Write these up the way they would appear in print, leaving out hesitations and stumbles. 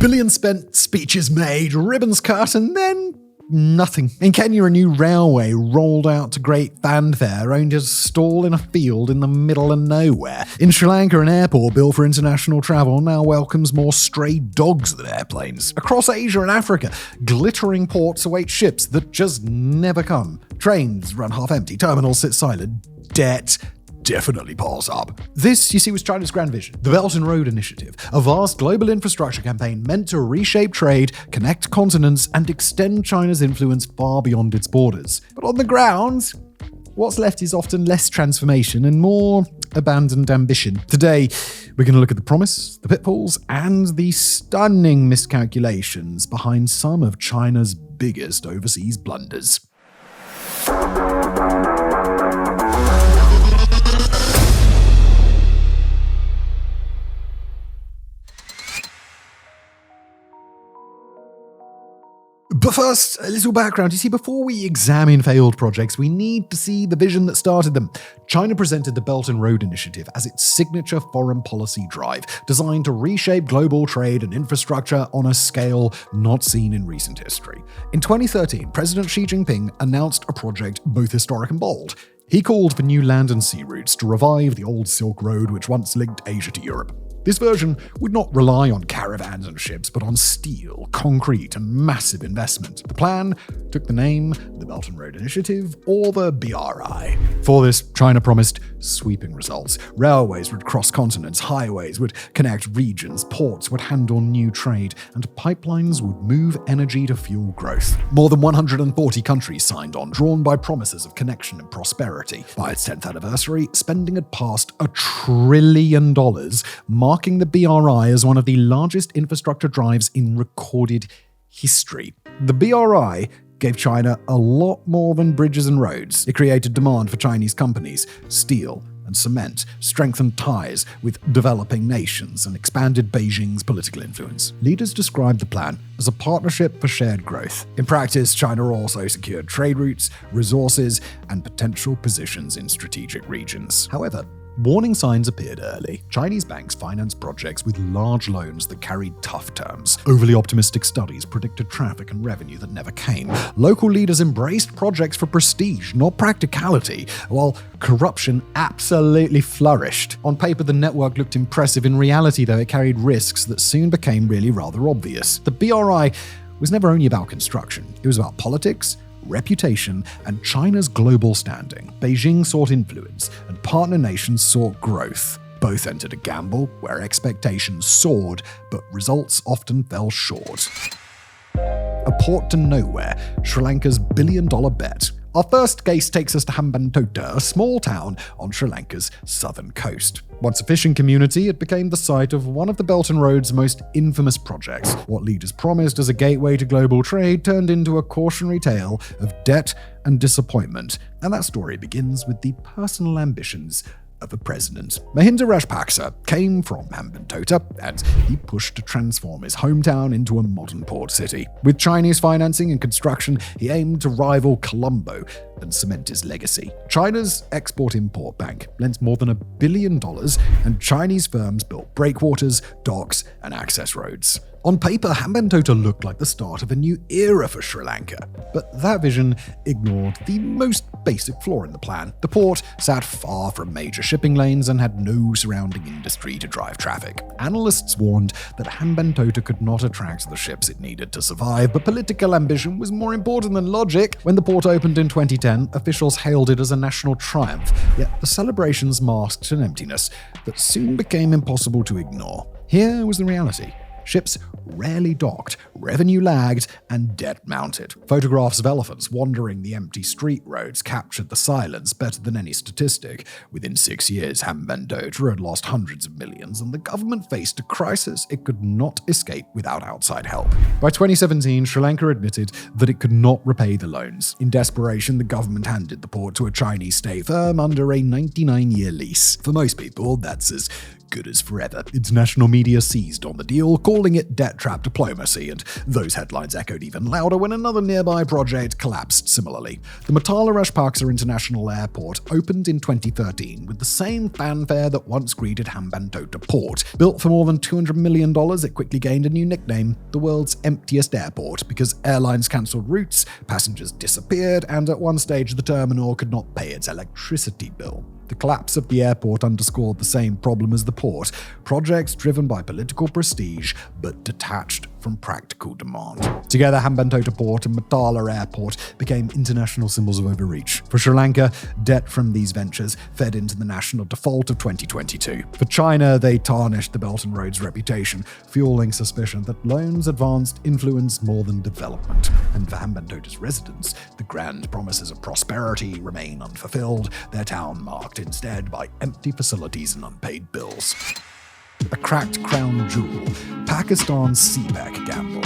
Billions spent, speeches made, ribbons cut, and then nothing. In Kenya, a new railway rolled out to great fanfare, only to stall in a field in the middle of nowhere. In Sri Lanka, an airport built for international travel now welcomes more stray dogs than airplanes. Across Asia and Africa, glittering ports await ships that just never come. Trains run half empty, terminals sit silent, debt definitely piles up. This, you see, was China's grand vision. The Belt and Road Initiative, a vast global infrastructure campaign meant to reshape trade, connect continents, and extend China's influence far beyond its borders. But on the ground, what's left is often less transformation and more abandoned ambition. Today, we're going to look at the promise, the pitfalls, and the stunning miscalculations behind some of China's biggest overseas blunders. But first, a little background. You see, before we examine failed projects, we need to see the vision that started them. China presented the Belt and Road Initiative as its signature foreign policy drive, designed to reshape global trade and infrastructure on a scale not seen in recent history. In 2013, President Xi Jinping announced a project both historic and bold. He called for new land and sea routes to revive the old Silk Road which once linked Asia to Europe. This version would not rely on caravans and ships, but on steel, concrete, and massive investment. The plan took the name the Belt and Road Initiative, or the BRI. For this, China promised sweeping results. Railways would cross continents, highways would connect regions, ports would handle new trade, and pipelines would move energy to fuel growth. More than 140 countries signed on, drawn by promises of connection and prosperity. By its 10th anniversary, spending had passed $1 trillion, marking the BRI as one of the largest infrastructure drives in recorded history. The BRI gave China a lot more than bridges and roads. It created demand for Chinese companies, steel and cement, strengthened ties with developing nations, and expanded Beijing's political influence. Leaders described the plan as a partnership for shared growth. In practice, China also secured trade routes, resources, and potential positions in strategic regions. However, warning signs appeared early. Chinese banks financed projects with large loans that carried tough terms. Overly optimistic studies predicted traffic and revenue that never came. Local leaders embraced projects for prestige, not practicality, while corruption absolutely flourished. On paper, the network looked impressive. In reality, though, it carried risks that soon became really rather obvious. The BRI was never only about construction. It was about politics, reputation, and China's global standing. Beijing sought influence, and partner nations sought growth. Both entered a gamble where expectations soared, but results often fell short. A port to nowhere, Sri Lanka's billion-dollar bet. Our first case takes us to Hambantota, a small town on Sri Lanka's southern coast. Once a fishing community, it became the site of one of the Belt and Road's most infamous projects. What leaders promised as a gateway to global trade turned into a cautionary tale of debt and disappointment. And that story begins with the personal ambitions of a president. Mahinda Rajapaksa came from Hambantota, and he pushed to transform his hometown into a modern port city. With Chinese financing and construction, he aimed to rival Colombo and cement his legacy. China's Export-Import Bank lent more than $1 billion, and Chinese firms built breakwaters, docks, and access roads. On paper, Hambantota looked like the start of a new era for Sri Lanka, but that vision ignored the most basic flaw in the plan. The port sat far from major shipping lanes and had no surrounding industry to drive traffic. Analysts warned that Hambantota could not attract the ships it needed to survive, but political ambition was more important than logic. When the port opened in 2010, officials hailed it as a national triumph, yet the celebrations masked an emptiness that soon became impossible to ignore. Here was the reality. Ships rarely docked, revenue lagged, and debt mounted. Photographs of elephants wandering the empty street roads captured the silence better than any statistic. Within 6 years, Hambantota had lost hundreds of millions, and the government faced a crisis it could not escape without outside help. By 2017, Sri Lanka admitted that it could not repay the loans. In desperation, the government handed the port to a Chinese state firm under a 99-year lease. For most people, that's as good as forever. International media seized on the deal, calling it debt trap diplomacy, and those headlines echoed even louder when another nearby project collapsed similarly. The Matala Rajapaksa International Airport opened in 2013 with the same fanfare that once greeted Hambantota port. Built for more than $200 million, it quickly gained a new nickname, the world's emptiest airport, because airlines cancelled routes, passengers disappeared, and at one stage the terminal could not pay its electricity bill. The collapse of the airport underscored the same problem as the port: projects driven by political prestige but detached from practical demand. Together, Hambantota Port and Matala Airport became international symbols of overreach. For Sri Lanka, debt from these ventures fed into the national default of 2022. For China, they tarnished the Belt and Road's reputation, fueling suspicion that loans advanced influence more than development. And for Hambantota's residents, the grand promises of prosperity remain unfulfilled, their town marked instead by empty facilities and unpaid bills. The cracked crown jewel, Pakistan's CPEC gamble.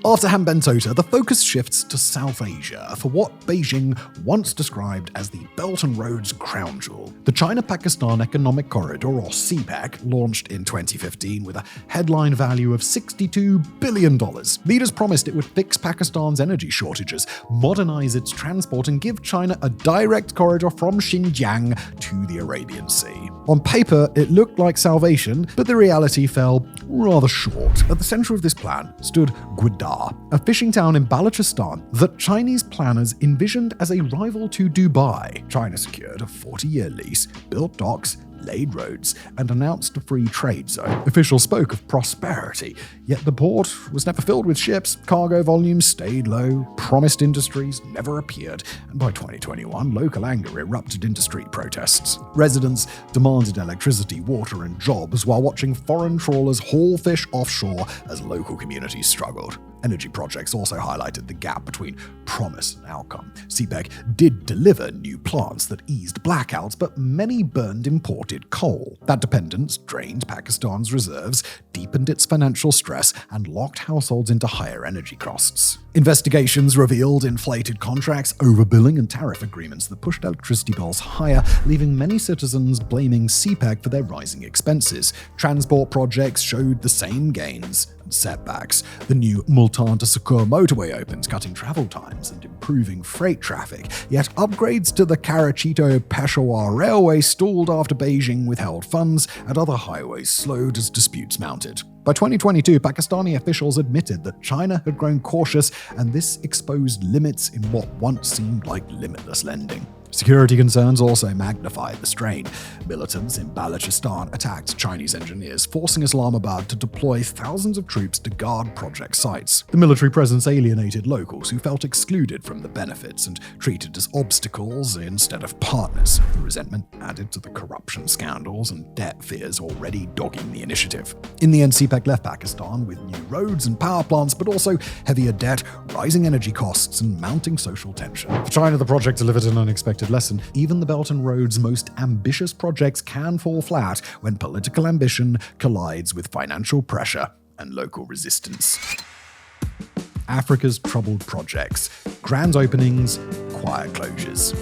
After Hambantota, the focus shifts to South Asia for what Beijing once described as the Belt and Road's crown jewel. The China-Pakistan Economic Corridor, or CPEC, launched in 2015 with a headline value of $62 billion. Leaders promised it would fix Pakistan's energy shortages, modernize its transport, and give China a direct corridor from Xinjiang to the Arabian Sea. On paper, it looked like salvation, but the reality fell rather short. At the center of this plan stood Gwadar, a fishing town in Balochistan that Chinese planners envisioned as a rival to Dubai. China secured a 40-year lease, built docks, laid roads, and announced a free trade zone. Officials spoke of prosperity, yet the port was never filled with ships, cargo volumes stayed low, promised industries never appeared, and by 2021, local anger erupted into street protests. Residents demanded electricity, water, and jobs while watching foreign trawlers haul fish offshore as local communities struggled. Energy projects also highlighted the gap between promise and outcome. CPEC did deliver new plants that eased blackouts, but many burned imported coal. That dependence drained Pakistan's reserves, deepened its financial stress, and locked households into higher energy costs. Investigations revealed inflated contracts, overbilling, and tariff agreements that pushed electricity bills higher, leaving many citizens blaming CPEC for their rising expenses. Transport projects showed the same gains and setbacks. The new Multan to Sukur motorway opened, cutting travel times and improving freight traffic, yet upgrades to the Karachi-Peshawar railway stalled after Beijing withheld funds, and other highways slowed as disputes mounted. By 2022, Pakistani officials admitted that China had grown cautious, and this exposed limits in what once seemed like limitless lending. Security concerns also magnified the strain. Militants in Balochistan attacked Chinese engineers, forcing Islamabad to deploy thousands of troops to guard project sites. The military presence alienated locals who felt excluded from the benefits and treated as obstacles instead of partners. The resentment added to the corruption scandals and debt fears already dogging the initiative. In the end, CPEC left Pakistan with new roads and power plants, but also heavier debt, rising energy costs, and mounting social tension. For China, the project delivered an unexpected lesson. Even the Belt and Road's most ambitious projects can fall flat when political ambition collides with financial pressure and local resistance. Africa's troubled projects, grand openings, quiet closures.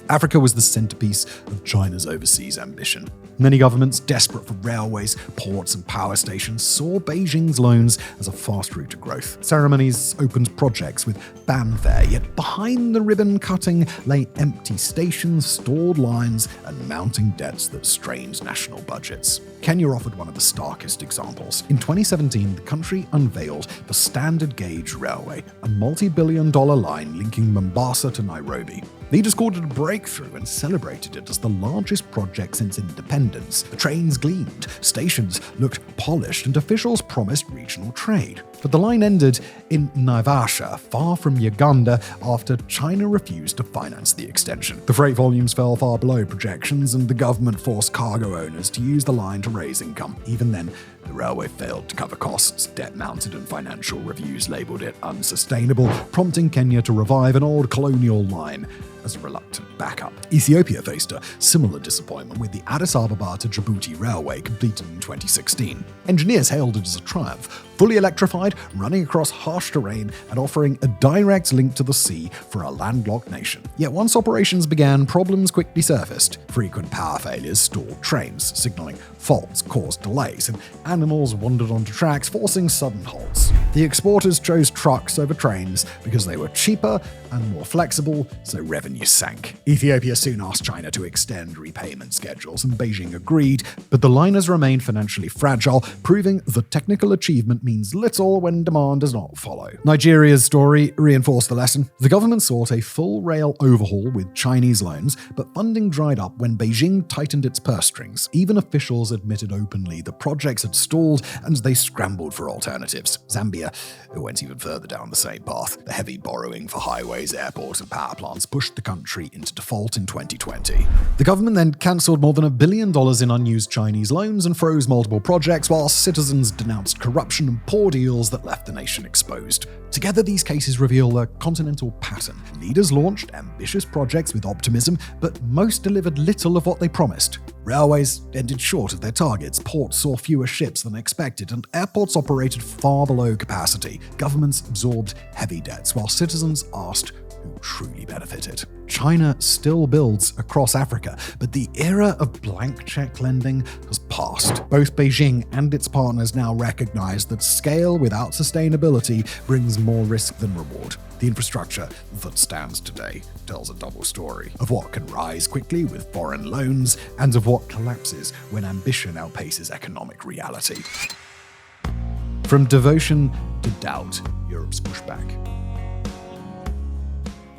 Africa was the centerpiece of China's overseas ambition. Many governments, desperate for railways, ports, and power stations, saw Beijing's loans as a fast route to growth. Ceremonies opened projects with fanfare, yet behind the ribbon cutting lay empty stations, stalled lines, and mounting debts that strained national budgets. Kenya offered one of the starkest examples. In 2017, the country unveiled the Standard Gauge Railway, a multi-billion-dollar line linking Mombasa to Nairobi. Leaders called it a breakthrough and celebrated it as the largest project since independence. The trains gleamed, stations looked polished, and officials promised regional trade. But the line ended in Naivasha, far from Uganda, after China refused to finance the extension. The freight volumes fell far below projections, and the government forced cargo owners to use the line to raise income. Even then, the railway failed to cover costs, debt mounted, and financial reviews labelled it unsustainable, prompting Kenya to revive an old colonial line. as a reluctant backup. Ethiopia faced a similar disappointment with the Addis Ababa to Djibouti railway completed in 2016. Engineers hailed it as a triumph, fully electrified, running across harsh terrain, and offering a direct link to the sea for a landlocked nation. Yet once operations began, problems quickly surfaced. Frequent power failures stalled trains, signaling faults caused delays, and animals wandered onto tracks, forcing sudden halts. The exporters chose trucks over trains because they were cheaper and more flexible, so revenue sank. Ethiopia soon asked China to extend repayment schedules, and Beijing agreed, but the liners remained financially fragile, proving that technical achievement means little when demand does not follow. Nigeria's story reinforced the lesson. The government sought a full rail overhaul with Chinese loans, but funding dried up when Beijing tightened its purse strings. Even officials admitted openly the projects had stalled, and they scrambled for alternatives. Zambia went even further down the same path. The heavy borrowing for highways, airports, and power plants pushed the country into default in 2020. The government then cancelled more than $1 billion in unused Chinese loans and froze multiple projects, while citizens denounced corruption and poor deals that left the nation exposed. Together, these cases reveal a continental pattern. Leaders launched ambitious projects with optimism, but most delivered little of what they promised. Railways ended short of their targets, ports saw fewer ships than expected, and airports operated far below capacity. Governments absorbed heavy debts, while citizens asked who truly benefited. China still builds across Africa, but the era of blank check lending has passed. Both Beijing and its partners now recognize that scale without sustainability brings more risk than reward. The infrastructure that stands today tells a double story of what can rise quickly with foreign loans and of what collapses when ambition outpaces economic reality. From devotion to doubt, Europe's pushback.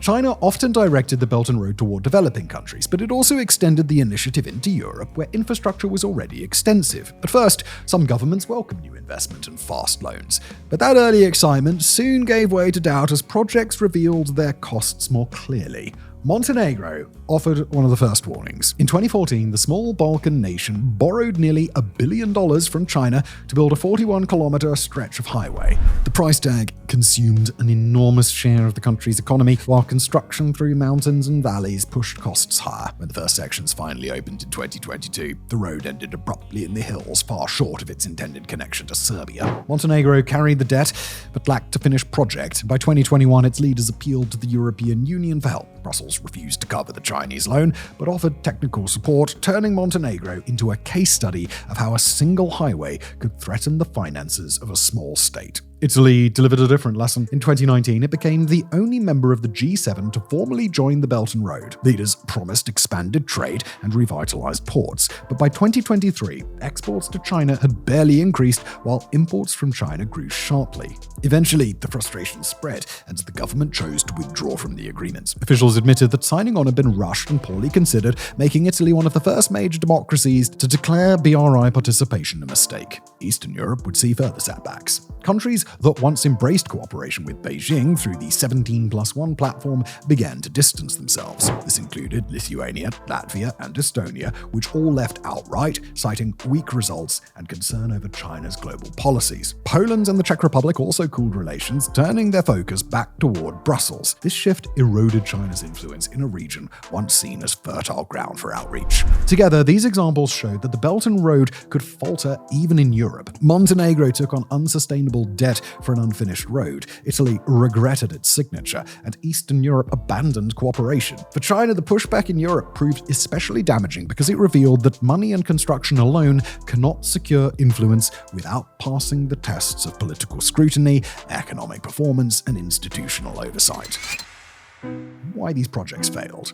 China often directed the Belt and Road toward developing countries, but it also extended the initiative into Europe, where infrastructure was already extensive. At first, some governments welcomed new investment and fast loans, but that early excitement soon gave way to doubt as projects revealed their costs more clearly. Montenegro offered one of the first warnings. In 2014, the small Balkan nation borrowed nearly $1 billion from China to build a 41-kilometer stretch of highway. The price tag consumed an enormous share of the country's economy, while construction through mountains and valleys pushed costs higher. When the first sections finally opened in 2022, the road ended abruptly in the hills, far short of its intended connection to Serbia. Montenegro carried the debt, but lacked a finished project. By 2021, its leaders appealed to the European Union for help. Brussels refused to cover the Chinese loan, but offered technical support, turning Montenegro into a case study of how a single highway could threaten the finances of a small state. Italy delivered a different lesson. In 2019, it became the only member of the G7 to formally join the Belt and Road. Leaders promised expanded trade and revitalized ports, but by 2023, exports to China had barely increased, while imports from China grew sharply. Eventually, the frustration spread, and the government chose to withdraw from the agreement. Officials admitted that signing on had been rushed and poorly considered, making Italy one of the first major democracies to declare BRI participation a mistake. Eastern Europe would see further setbacks. Countries that once embraced cooperation with Beijing through the 17+1 platform began to distance themselves. This included Lithuania, Latvia, and Estonia, which all left outright, citing weak results and concern over China's global policies. Poland and the Czech Republic also cooled relations, turning their focus back toward Brussels. This shift eroded China's influence in a region once seen as fertile ground for outreach. Together, these examples showed that the Belt and Road could falter even in Europe. Montenegro took on unsustainable debt for an unfinished road. Italy regretted its signature, and Eastern Europe abandoned cooperation. For China, the pushback in Europe proved especially damaging because it revealed that money and construction alone cannot secure influence without passing the tests of political scrutiny, economic performance, and institutional oversight. Why these projects failed.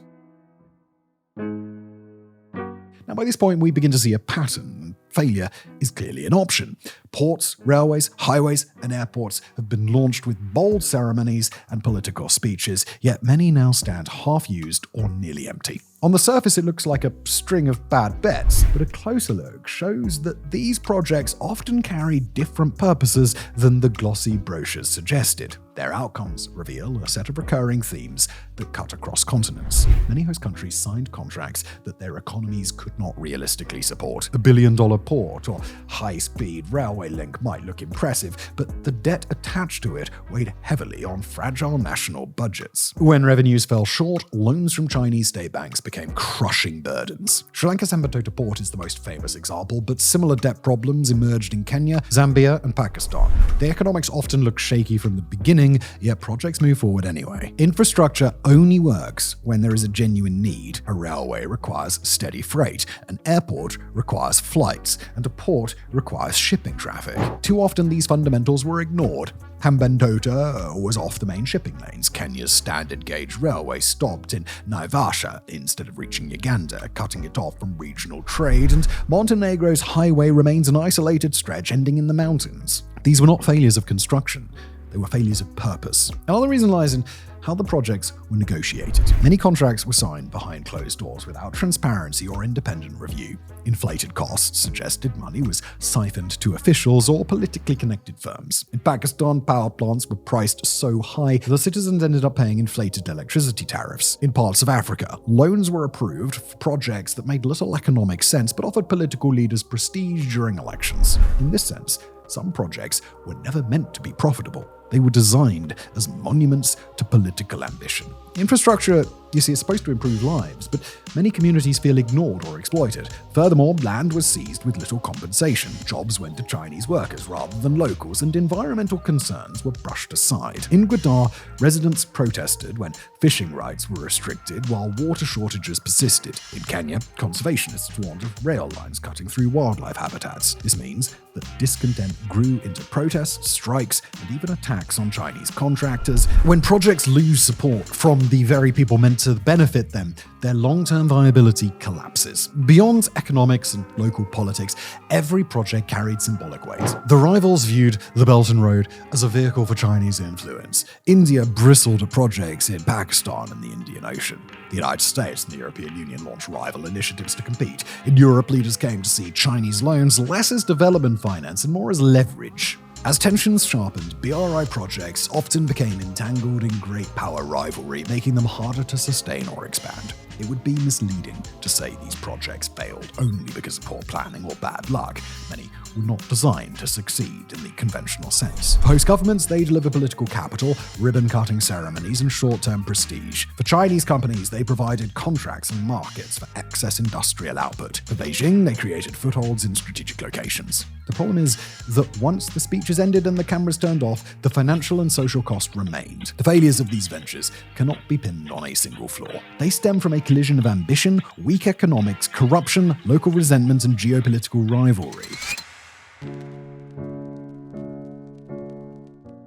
Now, by this point, we begin to see a pattern. Failure is clearly an option. Ports, railways, highways, and airports have been launched with bold ceremonies and political speeches, yet many now stand half-used or nearly empty. On the surface, it looks like a string of bad bets, but a closer look shows that these projects often carry different purposes than the glossy brochures suggested. Their outcomes reveal a set of recurring themes that cut across continents. Many host countries signed contracts that their economies could not realistically support. A billion-dollar port or high-speed railway link might look impressive, but the debt attached to it weighed heavily on fragile national budgets. When revenues fell short, loans from Chinese state banks became crushing burdens. Sri Lanka's Hambantota port is the most famous example, but similar debt problems emerged in Kenya, Zambia, and Pakistan. The economics often look shaky from the beginning, yet projects move forward anyway. Infrastructure only works when there is a genuine need. A railway requires steady freight, an airport requires flights, and a port requires shipping traffic. Too often these fundamentals were ignored. Hambantota was off the main shipping lanes. Kenya's standard gauge railway stopped in Naivasha instead of reaching Uganda, cutting it off from regional trade, and Montenegro's highway remains an isolated stretch ending in the mountains. These were not failures of construction. They were failures of purpose. Another reason lies in how the projects were negotiated. Many contracts were signed behind closed doors without transparency or independent review. Inflated costs suggested money was siphoned to officials or politically connected firms. In Pakistan, power plants were priced so high that citizens ended up paying inflated electricity tariffs. In parts of Africa, loans were approved for projects that made little economic sense but offered political leaders prestige during elections. In this sense, some projects were never meant to be profitable. They were designed as monuments to political ambition. Infrastructure, you see, is supposed to improve lives, but many communities feel ignored or exploited. Furthermore, land was seized with little compensation. Jobs went to Chinese workers rather than locals, and environmental concerns were brushed aside. In Gwadar, residents protested when fishing rights were restricted while water shortages persisted. In Kenya, conservationists warned of rail lines cutting through wildlife habitats. This means that discontent grew into protests, strikes, and even attacks on Chinese contractors. When projects lose support from the very people meant to benefit them, their long-term viability collapses. Beyond economics and local politics, every project carried symbolic weight. The rivals viewed the Belt and Road as a vehicle for Chinese influence. India bristled at projects in Pakistan and the Indian Ocean. The United States and the European Union launched rival initiatives to compete. In Europe, leaders came to see Chinese loans less as development finance and more as leverage. As tensions sharpened, BRI projects often became entangled in great power rivalry, making them harder to sustain or expand. It would be misleading to say these projects failed only because of poor planning or bad luck. Many were not designed to succeed in the conventional sense. For host governments, they deliver political capital, ribbon-cutting ceremonies, and short-term prestige. For Chinese companies, they provided contracts and markets for excess industrial output. For Beijing, they created footholds in strategic locations. The problem is that once the speeches ended and the cameras turned off, the financial and social cost remained. The failures of these ventures cannot be pinned on a single flaw. They stem from a collision of ambition, weak economics, corruption, local resentment, and geopolitical rivalry.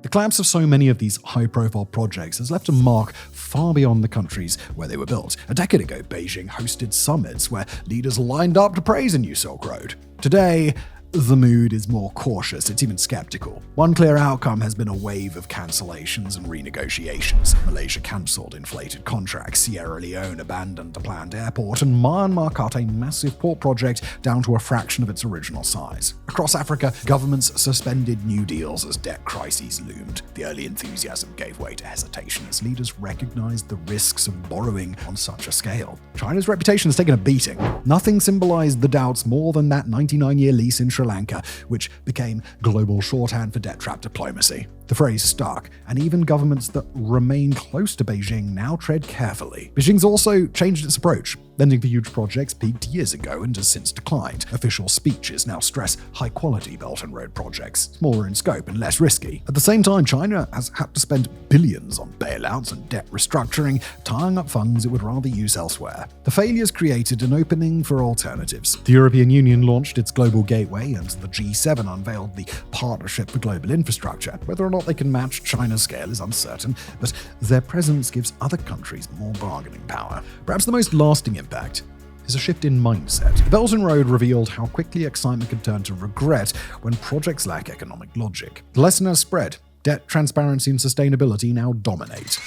The collapse of so many of these high-profile projects has left a mark far beyond the countries where they were built. A decade ago, Beijing hosted summits where leaders lined up to praise a new Silk Road. Today, the mood is more cautious, it's even skeptical. One clear outcome has been a wave of cancellations and renegotiations. Malaysia cancelled inflated contracts, Sierra Leone abandoned a planned airport, and Myanmar cut a massive port project down to a fraction of its original size. Across Africa, governments suspended new deals as debt crises loomed. The early enthusiasm gave way to hesitation as leaders recognized the risks of borrowing on such a scale. China's reputation has taken a beating. Nothing symbolized the doubts more than that 99-year lease in Sri Lanka, which became global shorthand for debt-trap diplomacy. The phrase stuck, and even governments that remain close to Beijing now tread carefully. Beijing's also changed its approach. Lending for huge projects peaked years ago and has since declined. Official speeches now stress high-quality Belt and Road projects, smaller in scope and less risky. At the same time, China has had to spend billions on bailouts and debt restructuring, tying up funds it would rather use elsewhere. The failures created an opening for alternatives. The European Union launched its Global Gateway, and the G7 unveiled the Partnership for Global Infrastructure. Whether or not they can match China's scale is uncertain, but their presence gives other countries more bargaining power. Perhaps the most lasting impact is a shift in mindset. The Belt and Road revealed how quickly excitement can turn to regret when projects lack economic logic. The lesson has spread. Debt, transparency, and sustainability now dominate.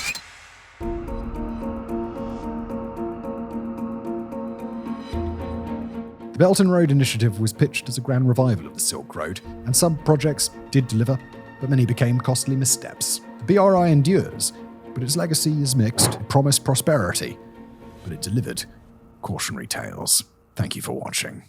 The Belt and Road Initiative was pitched as a grand revival of the Silk Road, and some projects did deliver, but many became costly missteps. The BRI endures, but its legacy is mixed. It promised prosperity, but it delivered cautionary tales. Thank you for watching.